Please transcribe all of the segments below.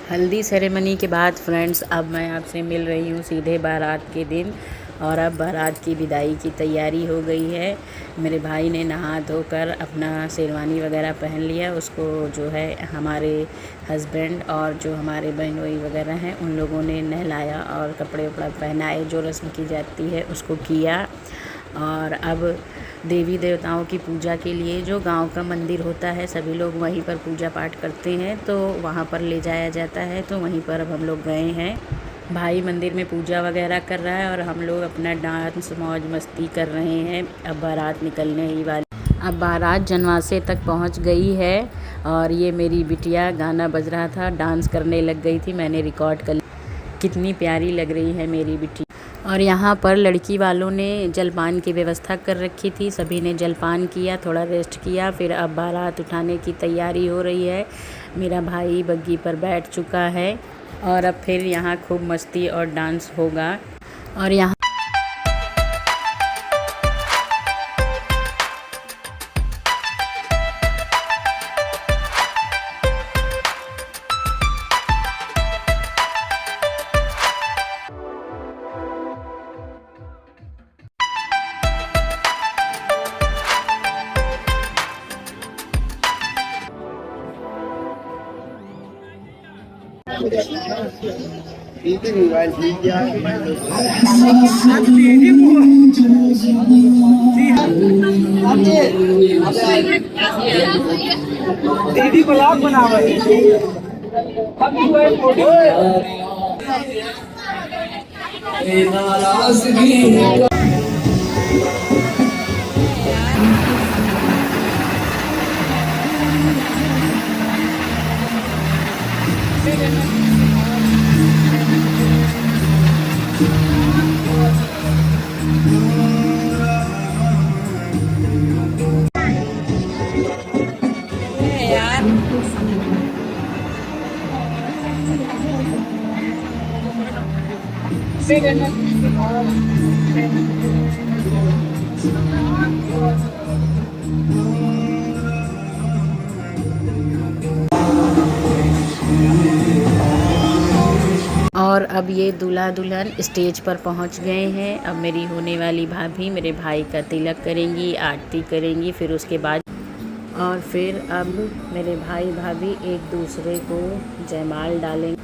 हल्दी सेरेमनी के बाद फ्रेंड्स अब मैं आपसे मिल रही हूँ सीधे बारात के दिन। और अब बारात की विदाई की तैयारी हो गई है। मेरे भाई ने नहा धोकर अपना शेरवानी वगैरह पहन लिया। उसको जो है हमारे हस्बैंड और जो हमारे बहनोई वगैरह हैं उन लोगों ने नहलाया और कपड़े वपड़ा पहनाए, जो रस्म की जाती है उसको किया। और अब देवी देवताओं की पूजा के लिए जो गांव का मंदिर होता है सभी लोग वहीं पर पूजा पाठ करते हैं, तो वहाँ पर ले जाया जाता है। तो वहीं पर अब हम लोग गए हैं। भाई मंदिर में पूजा वगैरह कर रहा है और हम लोग अपना डांस मौज मस्ती कर रहे हैं। अब बारात निकलने ही वाली। अब बारात जनवासे तक पहुंच गई है और ये मेरी बिटिया गाना बज रहा था, डांस करने लग गई थी। मैंने रिकॉर्ड कर लिया। कितनी प्यारी लग रही है मेरी बिटिया। और यहाँ पर लड़की वालों ने जलपान की व्यवस्था कर रखी थी। सभी ने जलपान किया, थोड़ा रेस्ट किया, फिर अब बारात उठाने की तैयारी हो रही है। मेरा भाई बग्गी पर बैठ चुका है और अब फिर यहाँ खूब मस्ती और डांस होगा। और यहाँ दीदी ब्लॉग बनावे और अब ये दूल्हा दुल्हन स्टेज पर पहुंच गए हैं। अब मेरी होने वाली भाभी मेरे भाई का तिलक करेंगी, आरती करेंगी, फिर उसके बाद और फिर अब मेरे भाई भाभी एक दूसरे को जयमाल डालेंगे।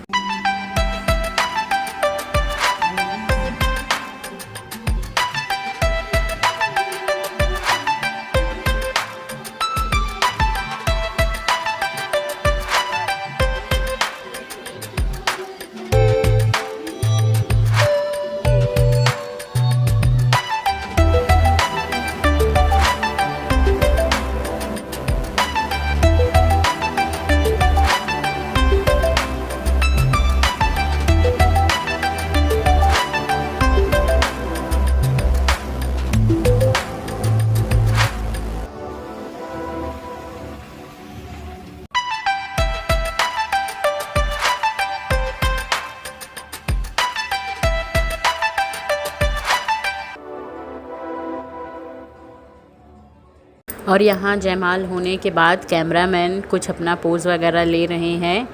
और यहाँ जयमाल होने के बाद कैमरामैन कुछ अपना पोज़ वगैरह ले रहे हैं।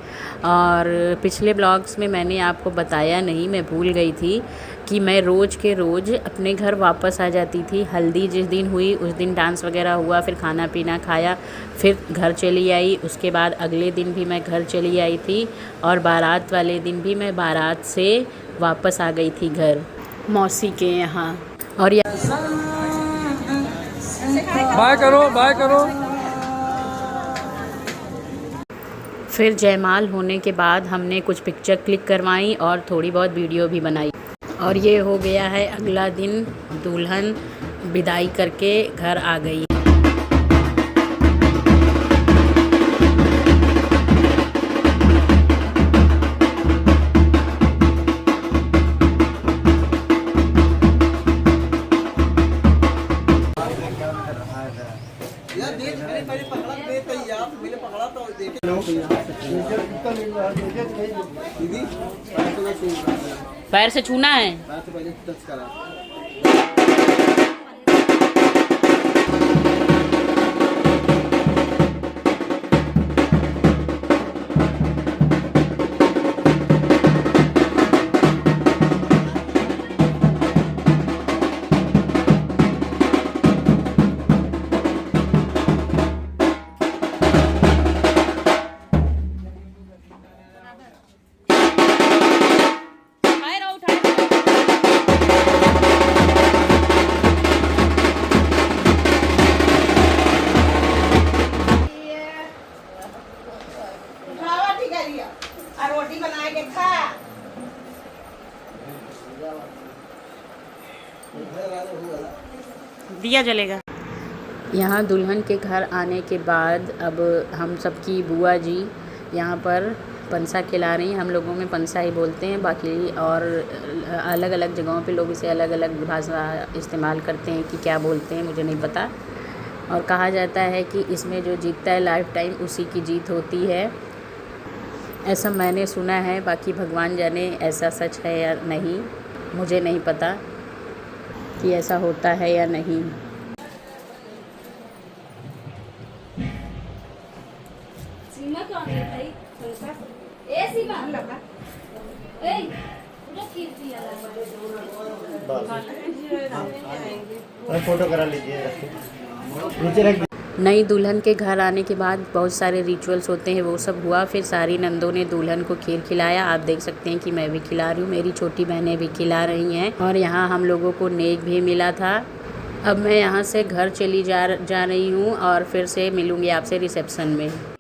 और पिछले ब्लॉग्स में मैंने आपको बताया नहीं, मैं भूल गई थी कि मैं रोज़ के रोज़ अपने घर वापस आ जाती थी। हल्दी जिस दिन हुई उस दिन डांस वगैरह हुआ, फिर खाना पीना खाया, फिर घर चली आई। उसके बाद अगले दिन भी मैं घर चली आई थी और बारात वाले दिन भी मैं बारात से वापस आ गई थी घर मौसी के यहाँ। और बाय करो बाय करो। फिर जयमाल होने के बाद हमने कुछ पिक्चर क्लिक करवाई और थोड़ी बहुत वीडियो भी बनाई। और ये हो गया है अगला दिन, दुल्हन विदाई करके घर आ गई। पैर से छूना है। रोटी बना के खा। दिया जलेगा। यहाँ दुल्हन के घर आने के बाद अब हम सबकी बुआ जी यहाँ पर पंसा खिला रही हैं। हम लोगों में पंसा ही बोलते हैं, बाकी और अलग अलग जगहों पे लोग इसे अलग अलग भाषा इस्तेमाल करते हैं कि क्या बोलते हैं मुझे नहीं पता। और कहा जाता है कि इसमें जो जीतता है लाइफ टाइम उसी की जीत होती है, ऐसा मैंने सुना है। बाकी भगवान जाने ऐसा सच है या नहीं, मुझे नहीं पता कि ऐसा होता है या नहीं। सीमा कौन है भाई? ए सीमा ए पूरा कीर्ति वाला फोटो करा लीजिए, नीचे रख। नई दुल्हन के घर आने के बाद बहुत सारे रिचुअल्स होते हैं, वो सब हुआ। फिर सारी नंदों ने दुल्हन को खीर खिलाया। आप देख सकते हैं कि मैं भी खिला रही हूँ, मेरी छोटी बहनें भी खिला रही हैं। और यहाँ हम लोगों को नेक भी मिला था। अब मैं यहाँ से घर चली जा रही हूँ और फिर से मिलूँगी आपसे रिसेप्शन में।